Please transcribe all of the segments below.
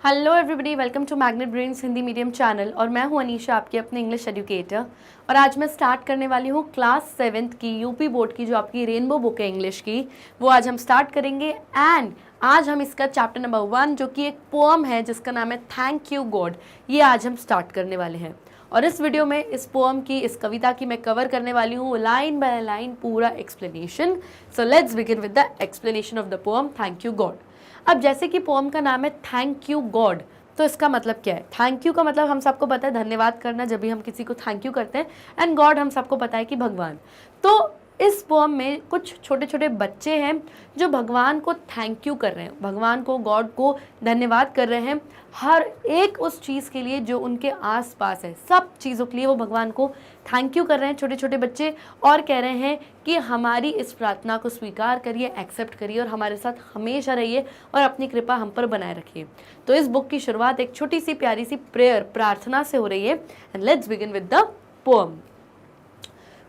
Hello everybody, welcome to Magnet Brains Hindi medium channel. और मैं हूं अनीशा, आपकी अपने इंग्लिश एजुकेटर। और आज मैं स्टार्ट करने वाली हूं क्लास 7th की यूपी बोर्ड की जो आपकी रेनबो बुक है इंग्लिश की, वो आज हम स्टार्ट करेंगे। एंड आज हम इसका चैप्टर नंबर 1 जो कि एक पोअम है जिसका नाम है थैंक यू गॉड, ये आज हम स्टार्ट करने वाले हैं। और इस वीडियो में इस पोअम की, इस कविता की मैं कवर करने वाली हूँ लाइन बाय लाइन पूरा explanation. So let's begin with the explanation of the poem thank you God. अब जैसे कि पोअम का नाम है थैंक यू गॉड, तो इसका मतलब क्या है? थैंक यू का मतलब हम सबको पता है धन्यवाद करना, जब भी हम किसी को थैंक यू करते हैं। एंड गॉड हम सबको पता है कि भगवान। तो इस पोअम में कुछ छोटे छोटे बच्चे हैं जो भगवान को थैंक यू कर रहे हैं, भगवान को, गॉड को धन्यवाद कर रहे हैं हर एक उस चीज़ के लिए जो उनके आसपास है। सब चीज़ों के लिए वो भगवान को थैंक यू कर रहे हैं छोटे छोटे बच्चे, और कह रहे हैं कि हमारी इस प्रार्थना को स्वीकार करिए, एक्सेप्ट करिए और हमारे साथ हमेशा रहिए और अपनी कृपा हम पर बनाए रखिए। तो इस बुक की शुरुआत एक छोटी सी प्यारी सी प्रेयर, प्रार्थना से हो रही है। And let's begin with the poem.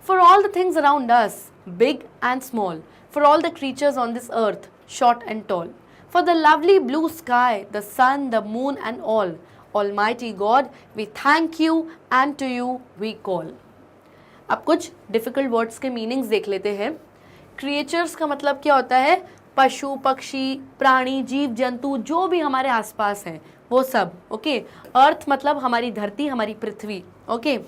For all the things around us, big and small, for all the creatures on this earth, short and tall, for the lovely blue sky, the sun, the moon and all, Almighty God, we thank you and to you we call. अब कुछ difficult words के meanings देख लेते हैं। Creatures का मतलब क्या होता है? पशु, पक्षी, प्राणी, जीव जंतु जो भी हमारे आसपास हैं वो सब। ओके। अर्थ मतलब हमारी धरती, हमारी पृथ्वी। ओके।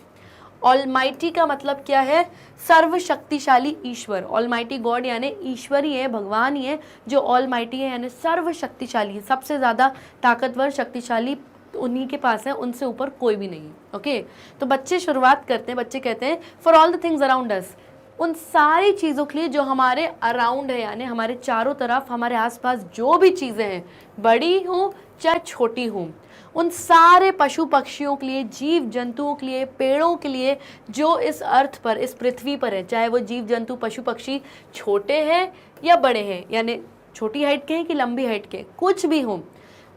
ऑलमाइटी का मतलब क्या है? सर्वशक्तिशाली ईश्वर। ऑलमाइटी गॉड यानी ईश्वर ही है, भगवान ही है जो ऑलमाइटी है, यानी सर्वशक्तिशाली है, सबसे ज़्यादा ताकतवर, शक्तिशाली उन्हीं के पास है, उनसे ऊपर कोई भी नहीं। ओके। तो बच्चे शुरुआत करते हैं, बच्चे कहते हैं for all the things around अस, उन सारी चीज़ों के लिए जो हमारे अराउंड है, यानी हमारे चारों तरफ, हमारे आसपास जो भी चीज़ें हैं, बड़ी हों चाहे छोटी हों, उन सारे पशु पक्षियों के लिए, जीव जंतुओं के लिए, पेड़ों के लिए जो इस अर्थ पर, इस पृथ्वी पर है, चाहे वो जीव जंतु पशु पक्षी छोटे हैं या बड़े हैं, यानी छोटी हाइट के हैं कि लंबी हाइट के, कुछ भी हों,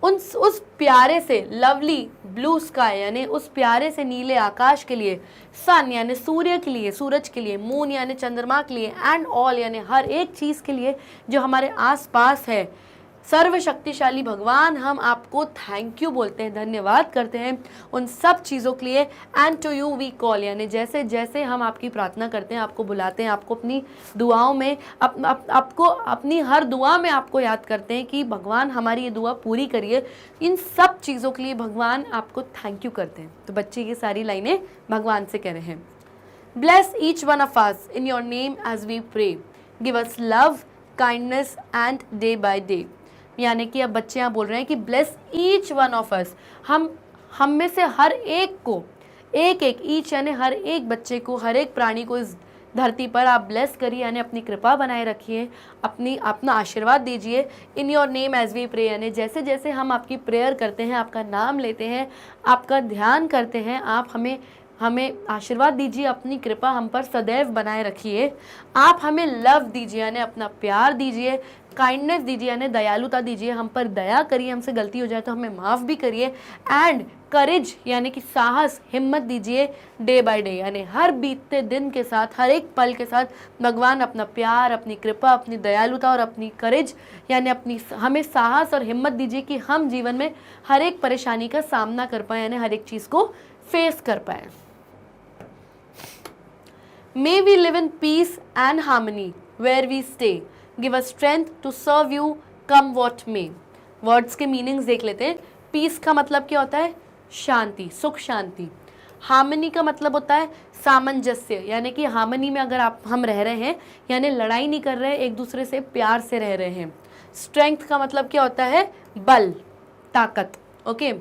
उस प्यारे से लवली ब्लू स्काई यानी उस प्यारे से नीले आकाश के लिए, सन यानी सूर्य के लिए, सूरज के लिए, मून यानी चंद्रमा के लिए, एंड ऑल यानी हर एक चीज़ के लिए जो हमारे आसपास है, सर्वशक्तिशाली भगवान, हम आपको थैंक यू बोलते हैं, धन्यवाद करते हैं उन सब चीज़ों के लिए। And to you we call, यानी जैसे जैसे हम आपकी प्रार्थना करते हैं, आपको बुलाते हैं, आपको अपनी दुआओं में, आपको अपनी हर दुआ में आपको याद करते हैं कि भगवान हमारी ये दुआ पूरी करिए, इन सब चीज़ों के लिए भगवान आपको थैंक यू करते हैं। तो बच्चे ये सारी लाइनें भगवान से कह रहे हैं। Bless each one of us in your name as we pray, give us love, kindness and day by day, यानी कि अब बच्चे यहाँ बोल रहे हैं कि bless each one of us, हम में से हर एक को, एक एक, ईच यानी हर एक बच्चे को, हर एक प्राणी को इस धरती पर आप ब्लेस करिए, यानी अपनी कृपा बनाए रखिए, अपना आशीर्वाद दीजिए। In your name as we pray, यानी जैसे जैसे हम आपकी प्रेयर करते हैं, आपका नाम लेते हैं, आपका ध्यान करते हैं, आप हमें आशीर्वाद दीजिए, अपनी कृपा हम पर सदैव बनाए रखिए। आप हमें लव दीजिए, यानी अपना प्यार दीजिए, काइंडनेस दीजिए यानी दयालुता दीजिए, हम पर दया करिए, हमसे गलती हो जाए तो हमें माफ़ भी करिए। एंड करेज यानी कि साहस, हिम्मत दीजिए डे बाय डे, यानी हर बीतते दिन के साथ, हर एक पल के साथ भगवान अपना प्यार, अपनी कृपा, अपनी दयालुता और अपनी करेज यानी हमें साहस और हिम्मत दीजिए कि हम जीवन में हर एक परेशानी का सामना कर पाएँ, यानी हर एक चीज़ को फेस कर पाएँ। May we live in peace and harmony where we stay. Give us strength to serve you, come what may. Words के मीनिंग्स देख लेते हैं। पीस का मतलब क्या होता है? शांति, सुख शांति। हार्मनी का मतलब होता है सामंजस्य, यानी कि हार्मनी में अगर हम रह रहे हैं, यानी लड़ाई नहीं कर रहे, एक दूसरे से प्यार से रह रहे हैं। स्ट्रेंथ का मतलब क्या होता है? बल, ताकत। ओके।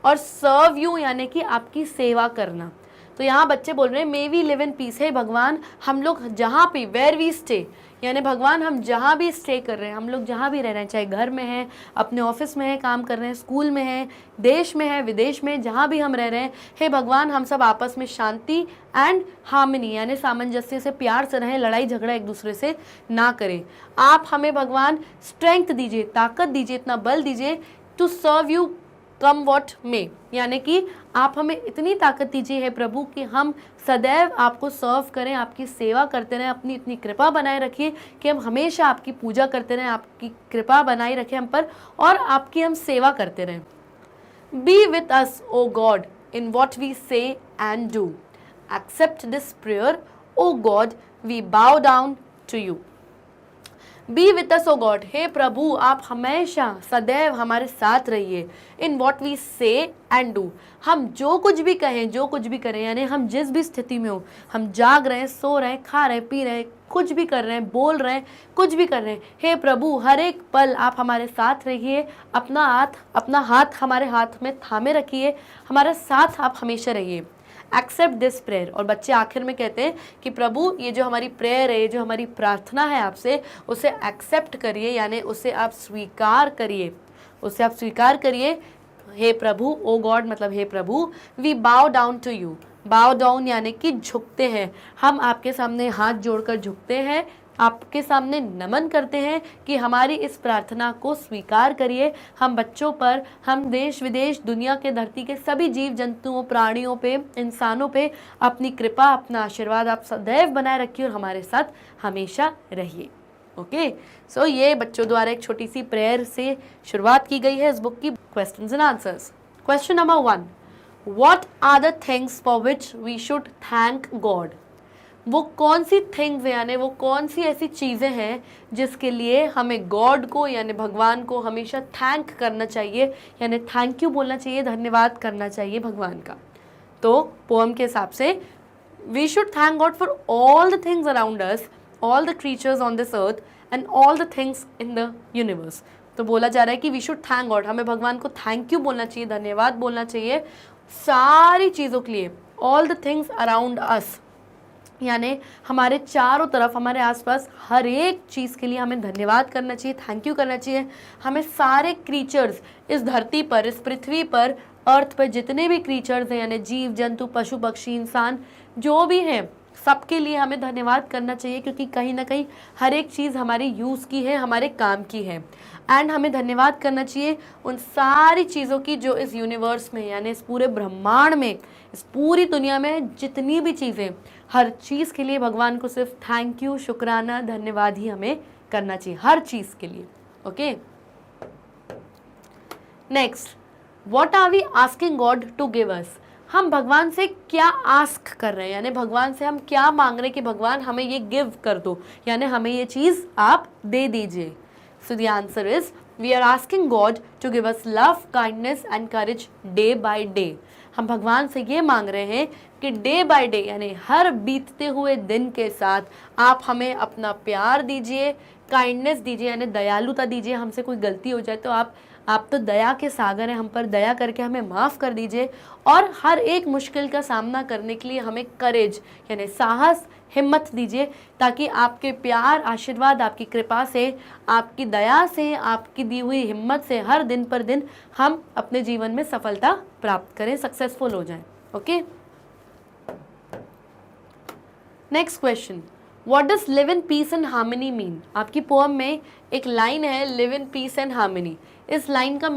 और सर्व यू यानी कि आपकी सेवा करना। तो यहाँ बच्चे बोल रहे हैं may we live in peace, है भगवान हम लोग जहाँ भी, वेयर वी स्टे, यानी भगवान हम जहाँ भी स्टे कर रहे हैं, हम लोग जहाँ भी रह रहे हैं, चाहे घर में हैं, अपने ऑफिस में हैं, काम कर रहे हैं, स्कूल में हैं, देश में है, विदेश में, जहाँ भी हम रह रहे हैं, हे भगवान हम सब आपस में शांति एंड हार्मनी यानी सामंजस्य से, प्यार से रहें, लड़ाई झगड़ा एक दूसरे से ना करें। आप हमें भगवान स्ट्रेंथ दीजिए, ताकत दीजिए, इतना बल दीजिए, to serve you come what may, यानी कि आप हमें इतनी ताकत दीजिए है प्रभु कि हम सदैव आपको सर्व करें, आपकी सेवा करते रहें, अपनी इतनी कृपा बनाए रखिए कि हम हमेशा आपकी पूजा करते रहें, आपकी कृपा बनाए रखें हम पर और आपकी हम सेवा करते रहें। Be with us O God in what we say and do, accept this prayer O God we bow down to you. Be with us O God, हे प्रभु आप हमेशा सदैव हमारे साथ रहिए। In what we say and do, हम जो कुछ भी कहें जो कुछ भी करें, यानी हम जिस भी स्थिति में हो, हम जाग रहे हैं, सो रहे हैं, खा रहे हैं, पी रहे हैं, कुछ भी कर रहे हैं, बोल रहे हैं, कुछ भी कर रहे हैं, हे प्रभु हर एक पल आप हमारे साथ रहिए। अपना हाथ हमारे हाथ में थामे रखिए, हमारे साथ आप हमेशा रहिए। एक्सेप्ट दिस प्रेयर, और बच्चे आखिर में कहते हैं कि प्रभु ये जो हमारी प्रेयर है, ये जो हमारी प्रार्थना है आपसे, उसे एक्सेप्ट करिए, यानी उसे आप स्वीकार करिए, उसे आप स्वीकार करिए। हे प्रभु, ओ गॉड मतलब हे प्रभु, we bow down to you. Bow down यानी कि झुकते हैं, हम आपके सामने हाथ जोड़कर झुकते हैं, आपके सामने नमन करते हैं कि हमारी इस प्रार्थना को स्वीकार करिए। हम बच्चों पर, हम देश विदेश दुनिया के धरती के सभी जीव जंतुओं, प्राणियों पे, इंसानों पे अपनी कृपा, अपना आशीर्वाद आप सदैव बनाए रखिए और हमारे साथ हमेशा रहिए। ओके, सो ये बच्चों द्वारा एक छोटी सी प्रेयर से शुरुआत की गई है इस बुक की। Questions and answers. Question number 1, what are the things for which we should thank God. वो कौन सी थिंग्स हैं, यानी वो कौन सी ऐसी चीज़ें हैं जिसके लिए हमें गॉड को यानी भगवान को हमेशा थैंक करना चाहिए, यानी थैंक यू बोलना चाहिए, धन्यवाद करना चाहिए भगवान का। तो पोएम के हिसाब से we should thank God for all the things around us, all the creatures on this earth and all the things in the universe. तो बोला जा रहा है कि वी शुड थैंक गॉड, हमें भगवान को थैंक यू बोलना चाहिए, धन्यवाद बोलना चाहिए सारी चीज़ों के लिए। ऑल द थिंग्स अराउंड अस यानी हमारे चारों तरफ, हमारे आसपास हर एक चीज़ के लिए हमें धन्यवाद करना चाहिए, थैंक यू करना चाहिए। हमें सारे क्रीचर्स इस धरती पर, इस पृथ्वी पर, अर्थ पर जितने भी क्रीचर्स हैं, यानी जीव जंतु, पशु पक्षी, इंसान जो भी हैं, सबके लिए हमें धन्यवाद करना चाहिए, क्योंकि कहीं ना कहीं हर एक चीज़ हमारे यूज़ की है, हमारे काम की है। एंड हमें धन्यवाद करना चाहिए उन सारी चीज़ों की जो इस यूनिवर्स में, यानी इस पूरे ब्रह्मांड में, इस पूरी दुनिया में जितनी भी चीज़ें, हर चीज़ के लिए भगवान को सिर्फ थैंक यू, शुक्राना, धन्यवाद ही हमें करना चाहिए, हर चीज़ के लिए। Okay, next, what are we asking God to give us. हम भगवान से क्या आस्क कर रहे हैं, यानी भगवान से हम क्या मांग रहे हैं कि भगवान हमें ये गिव कर दो, यानी हमें ये चीज़ आप दे दीजिए। So the answer is we are asking God to give us love, kindness and courage day by day. हम भगवान से ये मांग रहे हैं कि डे बाय डे, यानी हर बीतते हुए दिन के साथ आप हमें अपना प्यार दीजिए, काइंडनेस दीजिए, यानी दयालुता दीजिए। हमसे कोई गलती हो जाए तो आप तो दया के सागर हैं, हम पर दया करके हमें माफ़ कर दीजिए। और हर एक मुश्किल का सामना करने के लिए हमें करेज यानी साहस, हिम्मत दीजिए, ताकि आपके प्यार, आशीर्वाद, आपकी कृपा से, आपकी दया से, आपकी दी हुई हिम्मत से हर दिन पर दिन हम अपने जीवन में सफलता प्राप्त करें, सक्सेसफुल हो जाएं। Okay, next question, what does live in piece and harmony mean. आपकी पोएम में एक लाइन है live in piece and harmony. इस लाइन का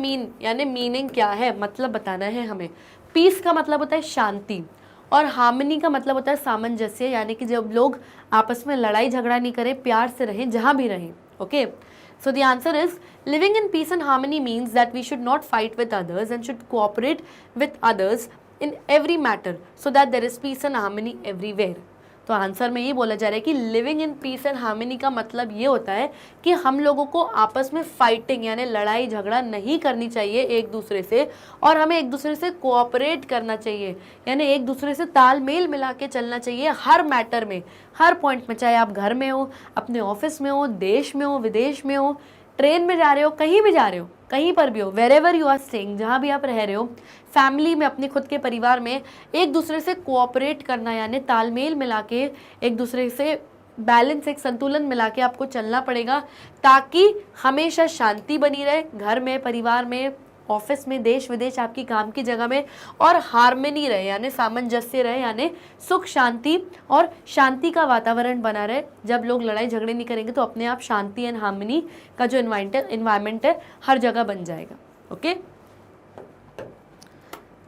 यानी मीनिंग क्या है, मतलब बताना है हमें। पीस का मतलब होता है शांति, और हार्मनी का मतलब होता है सामंजस्य, यानी कि जब लोग आपस में लड़ाई झगड़ा नहीं करें, प्यार से रहें जहाँ भी रहें। Okay, so the answer is living in peace and harmony means that we should not fight with others and should cooperate with others in every matter so that there is peace and harmony everywhere. तो answer में ये बोला जा रहा है कि living in peace and harmony का मतलब ये होता है कि हम लोगों को आपस में फाइटिंग यानी लड़ाई झगड़ा नहीं करनी चाहिए एक दूसरे से, और हमें एक दूसरे से कोऑपरेट करना चाहिए, यानी एक दूसरे से तालमेल मिला के चलना चाहिए हर मैटर में, हर पॉइंट में। चाहे आप घर में हो, अपने ऑफिस में हो, देश में हो, विदेश में हो, ट्रेन में जा रहे हो, कहीं भी जा रहे हो, कहीं पर भी हो, wherever you are staying, जहाँ भी आप रह रहे हो, फैमिली में, अपने खुद के परिवार में एक दूसरे से कोऑपरेट करना, यानी तालमेल मिला के एक दूसरे से बैलेंस, एक संतुलन मिला के आपको चलना पड़ेगा, ताकि हमेशा शांति बनी रहे घर में, परिवार में, ऑफिस में, देश विदेश, आपकी काम की जगह में, और हार्मनी रहे यानी सामंजस्य रहे, यानी सुख शांति और शांति का वातावरण बना रहे। जब लोग लड़ाई झगड़े नहीं करेंगे तो अपने आप शांति एंड हार्मनी का जो इन्वायरमेंट है हर जगह बन जाएगा। Okay,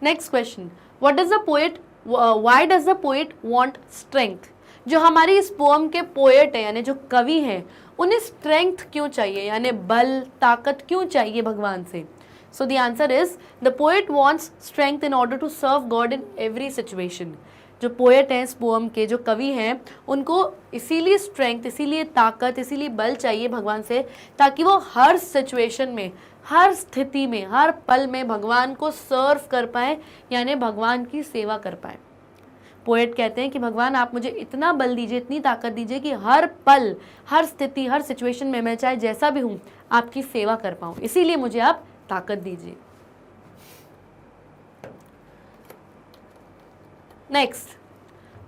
next question, what does the poet, why does the poet want strength. जो हमारी इस पोएम के पोएट है यानी जो कवि हैं, उन्हें स्ट्रेंथ क्यों चाहिए, यानी बल, ताकत क्यों चाहिए भगवान से। So the answer is the poet wants strength in order to serve God in every situation. जो पोएट हैं इस पोअम के, जो कवि हैं, उनको इसीलिए स्ट्रेंथ, इसीलिए ताकत, इसीलिए बल चाहिए भगवान से, ताकि वो हर सिचुएशन में, हर स्थिति में, हर पल में भगवान को सर्व कर पाए, यानी भगवान की सेवा कर पाए। पोएट कहते हैं कि भगवान आप मुझे इतना बल दीजिए, इतनी ताकत दीजिए कि हर पल, हर स्थिति, हर सिचुएशन में मैं चाहे जैसा भी हूँ आपकी सेवा कर पाऊँ, इसीलिए मुझे आप ताकत दीजिए। Next,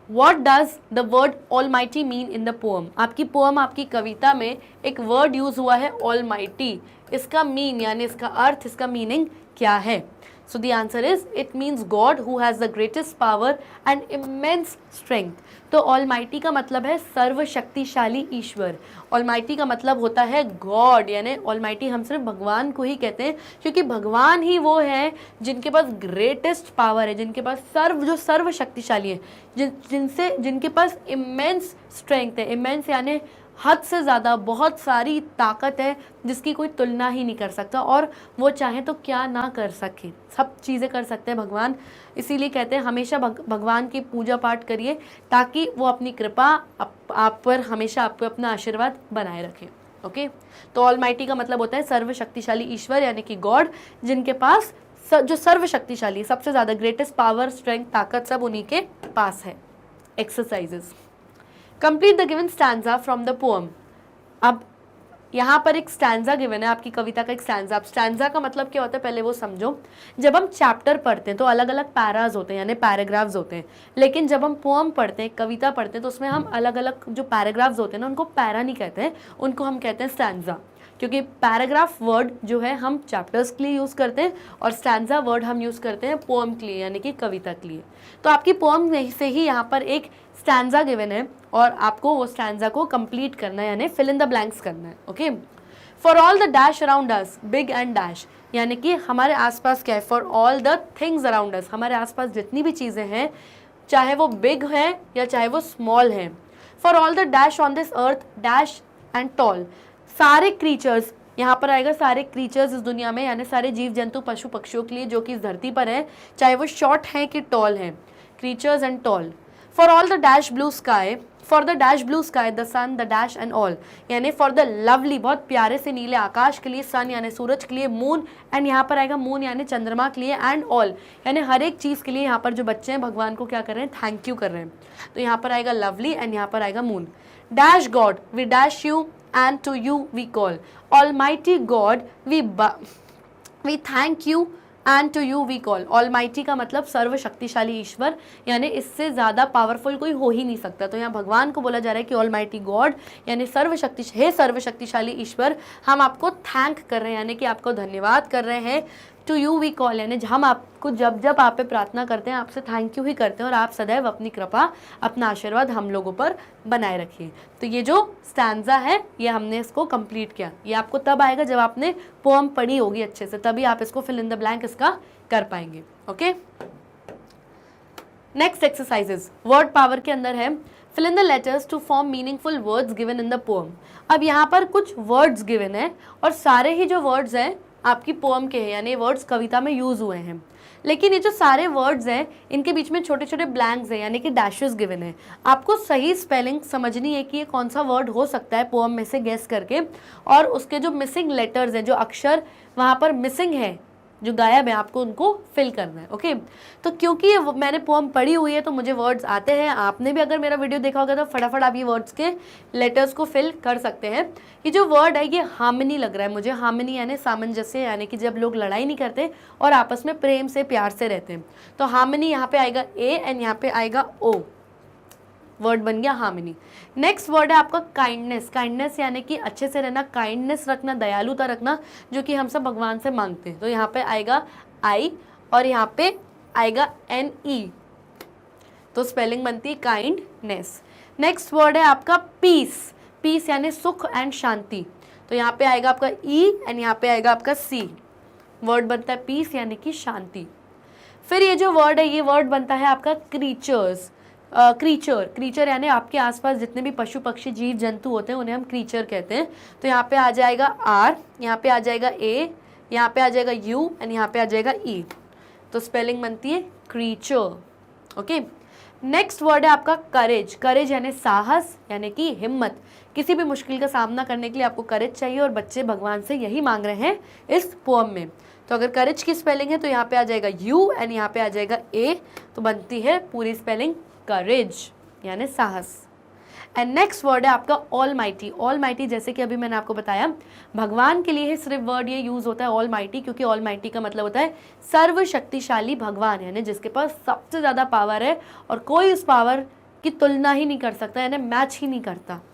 What does the word Almighty mean in the poem? आपकी पोअम, आपकी कविता में एक वर्ड यूज हुआ है Almighty। इसका मीन यानी इसका अर्थ, इसका मीनिंग क्या है? So the answer is it means God who has the greatest power and immense strength। तो Almighty का मतलब है सर्वशक्तिशाली ईश्वर। Almighty का मतलब होता है गॉड, यानी Almighty हम सिर्फ भगवान को ही कहते हैं, क्योंकि भगवान ही वो है जिनके पास ग्रेटेस्ट पावर है, जिनके पास जो सर्वशक्तिशाली है, जिनके पास इमेंस स्ट्रेंथ है। इमेंस यानी हद से ज़्यादा, बहुत सारी ताकत है जिसकी कोई तुलना ही नहीं कर सकता, और वो चाहे तो क्या ना कर सके, सब चीज़ें कर सकते हैं भगवान। इसीलिए कहते हैं हमेशा भगवान की पूजा पाठ करिए, ताकि वो अपनी कृपा आप पर हमेशा आपको अपना आशीर्वाद बनाए रखें। ओके, तो ऑलमाइटी का मतलब होता है सर्वशक्तिशाली ईश्वर, यानी कि गॉड, जिनके पास जो सर्वशक्तिशाली, सबसे ज़्यादा ग्रेटेस्ट पावर, स्ट्रेंथ, ताकत सब उन्हीं के पास है। Exercises, complete the given stanza from the poem. अब यहाँ पर एक स्टैंजा गिवन है, आपकी कविता का एक स्टैंजा। अब स्टैंजा का मतलब क्या होता है पहले वो समझो। जब हम चैप्टर पढ़ते हैं तो अलग अलग पैराज होते हैं, यानी पैराग्राफ्स होते हैं, लेकिन जब हम पोअम पढ़ते हैं, कविता पढ़ते हैं, तो उसमें हम अलग अलग जो पैराग्राफ्स होते हैं ना, उनको पैरा नहीं कहते हैं, उनको हम कहते हैं स्टैंजा। क्योंकि पैराग्राफ वर्ड जो है हम चैप्टर्स के लिए यूज़ करते हैं, और स्टैंजा वर्ड हम यूज़ करते हैं पोअम के लिए, यानी कि कविता के लिए। तो आपकी पोअम से ही यहाँ पर एक स्टैंजा गिवन है, और आपको वो स्टैंजा को कंप्लीट करना है, यानी फिल इन द ब्लैंक्स करना है। Okay, for all the dash around us, big and dash, यानी कि हमारे आसपास क्या है, for all the things around अस, हमारे आसपास जितनी भी चीज़ें हैं, चाहे वो बिग हैं या चाहे वो स्मॉल हैं। For all the dash on this earth, dash and tall, सारे क्रीचर्स, यहाँ पर आएगा सारे क्रीचर्स इस दुनिया में, यानी सारे जीव जंतु, पशु पक्षियों के लिए जो कि इस धरती पर है, चाहे वो शॉर्ट हैं कि टॉल हैं, creatures and tall. For all the dash blue sky, for the dash blue sky, the sun, the dash and all, यानी फॉर द लवली, बहुत प्यारे से नीले आकाश के लिए, सन यानी सूरज के लिए, मून, एंड यहाँ पर आएगा मून यानी चंद्रमा के लिए, एंड ऑल यानी हर एक चीज़ के लिए। यहाँ पर जो बच्चे हैं भगवान को क्या कर रहे हैं, थैंक यू कर रहे हैं। तो यहाँ पर आएगा लवली एंड यहाँ पर आएगा moon. Dash God, we dash you and to you we call, Almighty God we thank you and to you we call। Almighty का मतलब सर्वशक्तिशाली ईश्वर, यानी इससे ज़्यादा पावरफुल कोई हो ही नहीं सकता। तो यहाँ भगवान को बोला जा रहा है कि Almighty God यानी सर्वशक्तिशाली ईश्वर, हम आपको थैंक कर रहे हैं, यानी कि आपको धन्यवाद कर रहे हैं। टू यू वी कॉल, यानी हम आपको जब आप पे प्रार्थना करते हैं, आपसे थैंक यू ही करते हैं, और आप सदैव अपनी कृपा, अपना आशीर्वाद हम लोगों पर बनाए रखिए। तो ये जो स्टैंजा है, ये हमने इसको कंप्लीट किया। ये आपको तब आएगा जब आपने पोअम पढ़ी होगी अच्छे से, तभी आप इसको फिल इन द ब्लैंक इसका कर पाएंगे। Okay, next exercises word power के अंदर है fill in the letters to form meaningful words given in the poem. अब यहाँ पर कुछ वर्ड्स गिवन है, और सारे ही जो वर्ड्स हैं आपकी पोअम के हैं, यानी वर्ड्स कविता में यूज़ हुए हैं, लेकिन ये जो सारे वर्ड्स हैं इनके बीच में छोटे छोटे ब्लैंक्स हैं, यानी कि डैशेस गिवन है। आपको सही स्पेलिंग समझनी है कि ये कौन सा वर्ड हो सकता है पोअम में से गेस करके, और उसके जो मिसिंग लेटर्स हैं, जो अक्षर वहाँ पर मिसिंग है, जो गायब है, आपको उनको फिल करना है। ओके, तो क्योंकि मैंने पोअम पढ़ी हुई है तो मुझे वर्ड्स आते हैं। आपने भी अगर मेरा वीडियो देखा होगा तो फटाफट आप ये वर्ड्स के लेटर्स को फिल कर सकते हैं। ये जो वर्ड है ये हार्मनी लग रहा है मुझे, हार्मनी यानी सामंजस्य, यानी कि जब लोग लड़ाई नहीं करते और आपस में प्रेम से, प्यार से रहते हैं। तो हार्मनी यहाँ पे आएगा ए एंड यहाँ पे आएगा ओ, वर्ड बन गया हार्मनी। नेक्स्ट वर्ड है आपका काइंडनेस। काइंडनेस यानी कि अच्छे से रहना, काइंडनेस रखना, दयालुता रखना, जो कि हम सब भगवान से मांगते हैं। तो यहाँ पे आएगा आई और यहाँ पे आएगा एन ई, तो स्पेलिंग बनती है काइंडनेस। नेक्स्ट वर्ड है आपका पीस। पीस यानी सुख एंड शांति, तो यहाँ पे आएगा आपका ई एंड यहाँ पे आएगा आपका सी, वर्ड बनता है पीस यानी कि शांति। फिर ये जो वर्ड है ये वर्ड बनता है आपका क्रीचर्स। क्रीचर यानी आपके आसपास जितने भी पशु पक्षी जीव जंतु होते हैं उन्हें हम क्रीचर कहते हैं। तो यहाँ पे आ जाएगा आर, यहाँ पे आ जाएगा ए, यहाँ पे आ जाएगा यू एंड यहाँ पे आ जाएगा ई, तो स्पेलिंग बनती है क्रीचर। ओके, नेक्स्ट वर्ड है आपका करेज। करेज यानी साहस, यानी कि हिम्मत। किसी भी मुश्किल का सामना करने के लिए आपको करेज चाहिए और बच्चे भगवान से यही मांग रहे हैं इस पोएम में। तो अगर करेज की स्पेलिंग है तो यहाँ पे आ जाएगा यू एंड यहाँ पे आ जाएगा ए, तो बनती है पूरी स्पेलिंग करेज यानी साहस। एंड नेक्स्ट वर्ड है आपका ऑल माइटी। ऑल माइटी जैसे कि अभी मैंने आपको बताया, भगवान के लिए ही सिर्फ वर्ड ये यूज़ होता है ऑल माइटी, क्योंकि ऑल माइटी का मतलब होता है सर्वशक्तिशाली भगवान, यानी जिसके पास सबसे ज़्यादा पावर है और कोई उस पावर की तुलना ही नहीं कर सकता, यानी मैच ही नहीं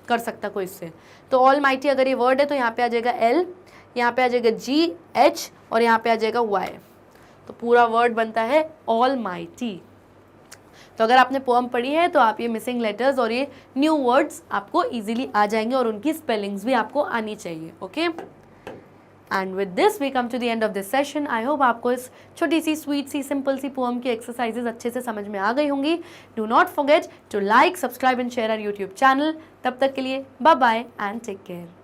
कर सकता कोई इससे। तो ऑल माइटी अगर ये वर्ड है तो यहाँ पे आ जाएगा एल, यहाँ पे आ जाएगा जी एच और यहाँ पे आ जाएगा वाई, तो पूरा वर्ड बनता है ऑल माइटी। तो अगर आपने पोएम पढ़ी है तो आप ये मिसिंग लेटर्स और ये न्यू वर्ड्स आपको इजीली आ जाएंगे और उनकी स्पेलिंग्स भी आपको आनी चाहिए। Okay, and with this we come to the end of this session. I hope आपको इस छोटी सी स्वीट सी सिंपल सी पोएम की एक्सरसाइजेज अच्छे से समझ में आ गई होंगी। Do not forget to like, subscribe and share our YouTube channel. तब तक के लिए bye bye and take care.